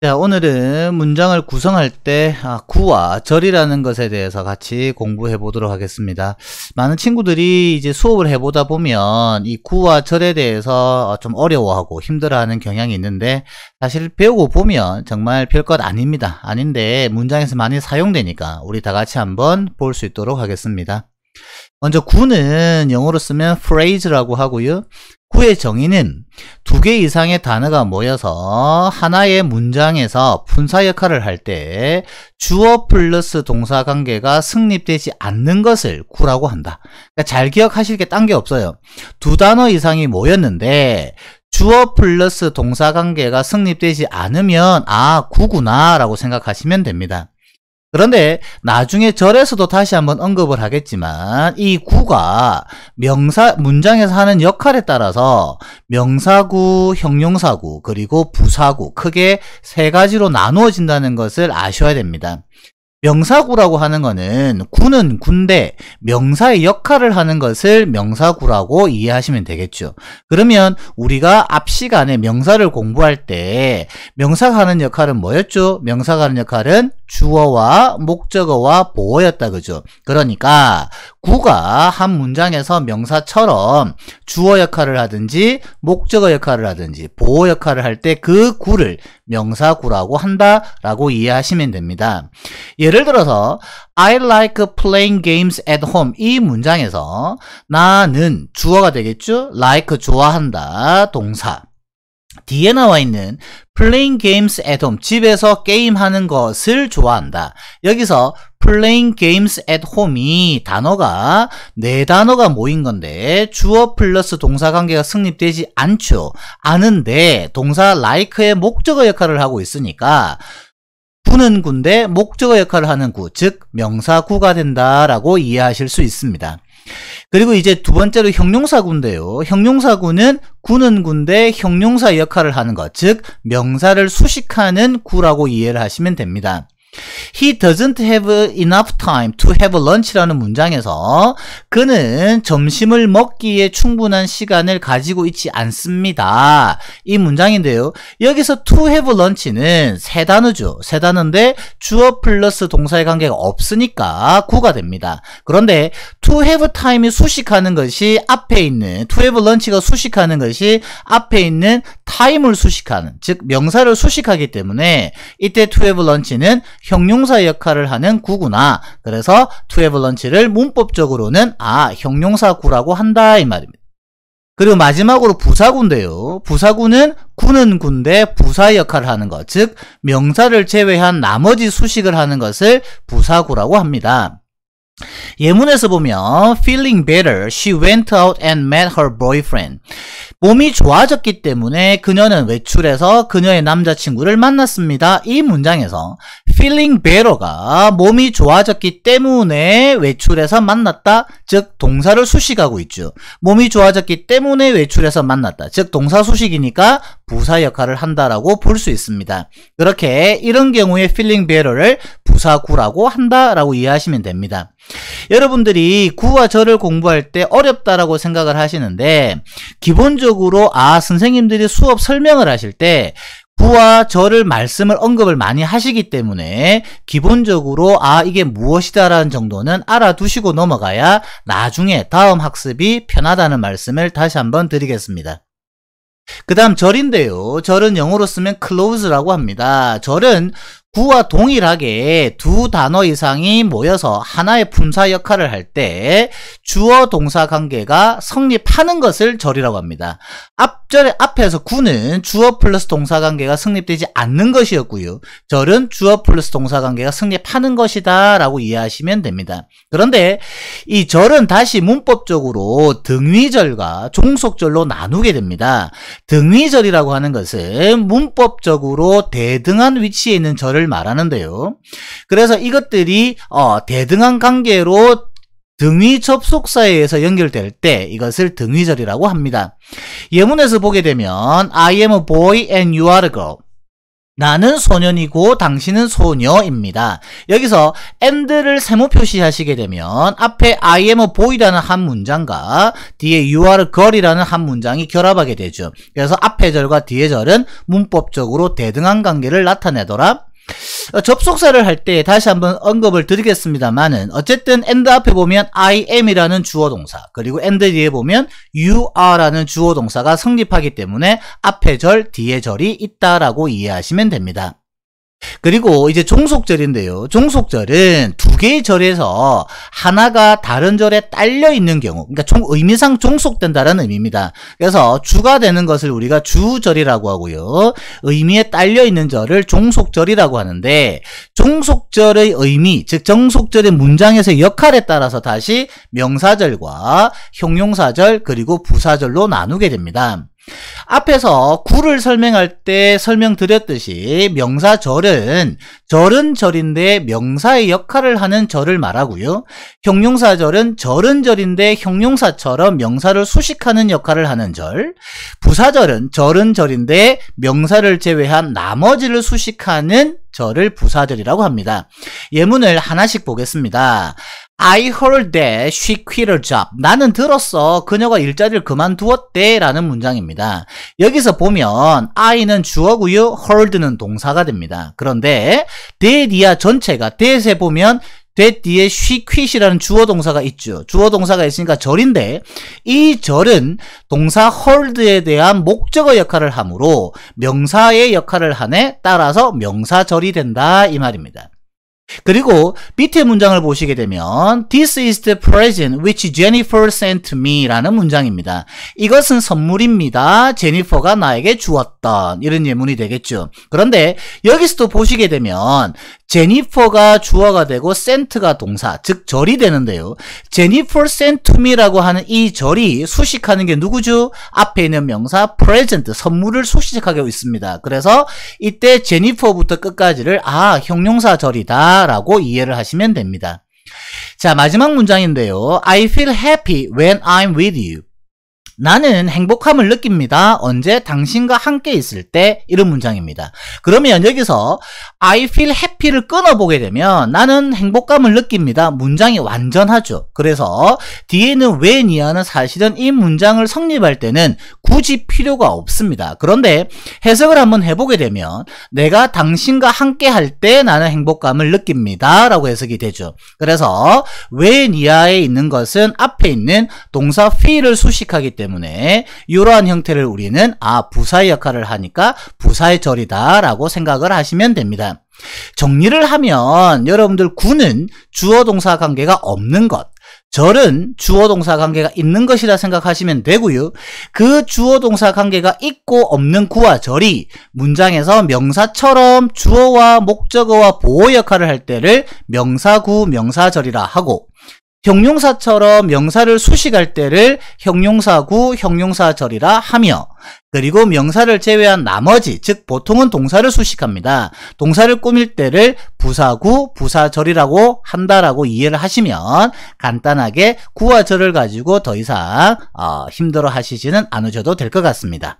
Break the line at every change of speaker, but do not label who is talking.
자, 오늘은 문장을 구성할 때 구와 절이라는 것에 대해서 같이 공부해 보도록 하겠습니다. 많은 친구들이 이제 수업을 해보다 보면 이 구와 절에 대해서 좀 어려워하고 힘들어하는 경향이 있는데, 사실 배우고 보면 정말 별것 아닙니다. 아닌데 문장에서 많이 사용되니까 우리 다 같이 한번 볼 수 있도록 하겠습니다. 먼저 구는 영어로 쓰면 phrase라고 하고요. 구의 정의는 두 개 이상의 단어가 모여서 하나의 문장에서 분사 역할을 할 때 주어 플러스 동사 관계가 성립되지 않는 것을 구라고 한다. 그러니까 잘 기억하실 게 딴 게 없어요. 두 단어 이상이 모였는데 주어 플러스 동사 관계가 성립되지 않으면 구구나 라고 생각하시면 됩니다. 그런데 나중에 절에서도 다시 한번 언급을 하겠지만 이 구가 문장에서 하는 역할에 따라서 명사구, 형용사구, 그리고 부사구 크게 세 가지로 나누어진다는 것을 아셔야 됩니다. 명사구라고 하는 거는 구는 군데 명사의 역할을 하는 것을 명사구라고 이해하시면 되겠죠. 그러면 우리가 앞 시간에 명사를 공부할 때 명사가 하는 역할은 뭐였죠? 명사가 하는 역할은 주어와 목적어와 보어였다, 그죠? 그러니까 구가 한 문장에서 명사처럼 주어 역할을 하든지 목적어 역할을 하든지 보어 역할을 할 때 그 구를 명사구라고 한다라고 이해하시면 됩니다. 예를 들어서 I like playing games at home, 이 문장에서 나는 주어가 되겠죠? like 좋아한다 동사, 뒤에 나와 있는 playing games at home, 집에서 게임하는 것을 좋아한다. 여기서 playing games at home이 단어가 네 단어가 모인 건데 주어 플러스 동사 관계가 성립되지 않은데 동사 like의 목적어 역할을 하고 있으니까 구는 군데 목적어 역할을 하는 구, 즉 명사구가 된다라고 이해하실 수 있습니다. 그리고 이제 두 번째로 형용사구인데요. 형용사구는 구는 군데 형용사 역할을 하는 것, 즉 명사를 수식하는 구라고 이해를 하시면 됩니다. He doesn't have enough time to have lunch라는 문장에서 그는 점심을 먹기에 충분한 시간을 가지고 있지 않습니다. 이 문장인데요. 여기서 to have lunch는 세 단어죠. 세 단어인데 주어 플러스 동사의 관계가 없으니까 구가 됩니다. 그런데 to have time이 수식하는 것이 앞에 있는 to have lunch가 수식하는 것이 앞에 있는 time을 수식하는, 즉 명사를 수식하기 때문에 이때 to have lunch는 형용사 역할을 하는 구구나. 그래서 to have lunch를 문법적으로는 형용사구라고 한다 이 말입니다. 그리고 마지막으로 부사구인데요. 부사구는 구는 군데 부사 역할을 하는 것, 즉 명사를 제외한 나머지 수식을 하는 것을 부사구라고 합니다. 예문에서 보면 feeling better, she went out and met her boyfriend. 몸이 좋아졌기 때문에 그녀는 외출해서 그녀의 남자친구를 만났습니다. 이 문장에서 feeling better가 몸이 좋아졌기 때문에 외출해서 만났다, 즉 동사를 수식하고 있죠. 몸이 좋아졌기 때문에 외출해서 만났다, 즉 동사 수식이니까 부사 역할을 한다라고 볼 수 있습니다. 그렇게 이런 경우에 feeling better를 부사구라고 한다라고 이해하시면 됩니다. 여러분들이 구와 절을 공부할 때 어렵다라고 생각을 하시는데, 기본적으로 선생님들이 수업 설명을 하실 때 구와 절을 말씀을 언급을 많이 하시기 때문에 기본적으로 이게 무엇이다 라는 정도는 알아두시고 넘어가야 나중에 다음 학습이 편하다는 말씀을 다시 한번 드리겠습니다. 그 다음 절인데요. 절은 영어로 쓰면 close라고 합니다. 절은 구와 동일하게 두 단어 이상이 모여서 하나의 분사 역할을 할 때 주어 동사 관계가 성립하는 것을 절이라고 합니다. 앞에서 구는 주어 플러스 동사 관계가 성립되지 않는 것이었고요. 절은 주어 플러스 동사 관계가 성립하는 것이다 라고 이해하시면 됩니다. 그런데 이 절은 다시 문법적으로 등위절과 종속절로 나누게 됩니다. 등위절이라고 하는 것은 문법적으로 대등한 위치에 있는 절을 말하는데요. 그래서 이것들이 대등한 관계로 등위 접속사에 의해서 연결될 때 이것을 등위절이라고 합니다. 예문에서 보게 되면 I am a boy and you are a girl. 나는 소년이고 당신은 소녀입니다. 여기서 and를 세모 표시하시게 되면 앞에 I am a boy라는 한 문장과 뒤에 you are a girl이라는 한 문장이 결합하게 되죠. 그래서 앞에 절과 뒤에 절은 문법적으로 대등한 관계를 나타내더라. 접속사를 할 때 다시 한번 언급을 드리겠습니다만은 어쨌든 and 앞에 보면 I am이라는 주어 동사 그리고 and 뒤에 보면 you are라는 주어 동사가 성립하기 때문에 앞에 절 뒤에 절이 있다라고 이해하시면 됩니다. 그리고 이제 종속절인데요. 종속절은 두 개의 절에서 하나가 다른 절에 딸려 있는 경우, 그러니까 의미상 종속된다는 의미입니다. 그래서 주가 되는 것을 우리가 주절이라고 하고요. 의미에 딸려 있는 절을 종속절이라고 하는데, 종속절의 의미, 즉 종속절의 문장에서의 역할에 따라서 다시 명사절과 형용사절 그리고 부사절로 나누게 됩니다. 앞에서 구를 설명할 때 설명드렸듯이 명사절은 절인데 명사의 역할을 하는 절을 말하고요. 형용사절은 절인데 형용사처럼 명사를 수식하는 역할을 하는 절. 부사절은 절인데 명사를 제외한 나머지를 수식하는 절을 부사절이라고 합니다. 예문을 하나씩 보겠습니다. I heard that she quit her job. 나는 들었어. 그녀가 일자리를 그만두었대 라는 문장입니다. 여기서 보면 I는 주어고요. heard는 동사가 됩니다. 그런데 that이야 전체가 that에 보면 that 뒤에 she quit이라는 주어 동사가 있죠. 주어 동사가 있으니까 절인데 이 절은 동사 heard에 대한 목적어 역할을 하므로 명사의 역할을 하네. 따라서 명사절이 된다 이 말입니다. 그리고 밑에 문장을 보시게 되면 This is the present which Jennifer sent me 라는 문장입니다. 이것은 선물입니다. 제니퍼가 나에게 주었던 이런 예문이 되겠죠. 그런데 여기서도 보시게 되면 제니퍼가 주어가 되고 sent가 동사, 즉 절이 되는데요. Jennifer sent to me 라고 하는 이 절이 수식하는 게 누구죠? 앞에 있는 명사 present, 선물을 수식하고 있습니다. 그래서 이때 제니퍼부터 끝까지를 형용사 절이다 라고 이해를 하시면 됩니다. 자, 마지막 문장인데요. I feel happy when I'm with you. 나는 행복함을 느낍니다. 언제? 당신과 함께 있을 때. 이런 문장입니다. 그러면 여기서 I feel happy를 끊어보게 되면 나는 행복감을 느낍니다. 문장이 완전하죠. 그래서 뒤에는 when이야는 사실은 이 문장을 성립할 때는 굳이 필요가 없습니다. 그런데 해석을 한번 해보게 되면 내가 당신과 함께 할 때 나는 행복감을 느낍니다. 라고 해석이 되죠. 그래서 when이야에 있는 것은 앞에 있는 동사 feel을 수식하기 때문에 이러한 형태를 우리는 부사의 역할을 하니까 부사의 절이다 라고 생각을 하시면 됩니다. 정리를 하면 여러분들 구는 주어 동사 관계가 없는 것, 절은 주어 동사 관계가 있는 것이라 생각하시면 되고요. 그 주어 동사 관계가 있고 없는 구와 절이 문장에서 명사처럼 주어와 목적어와 보호 역할을 할 때를 명사구, 명사절이라 하고, 형용사처럼 명사를 수식할 때를 형용사구, 형용사절이라 하며, 그리고 명사를 제외한 나머지, 즉 보통은 동사를 수식합니다. 동사를 꾸밀 때를 부사구, 부사절이라고 한다라고 이해를 하시면 간단하게 구와 절을 가지고 더 이상 힘들어 하시지는 않으셔도 될 것 같습니다.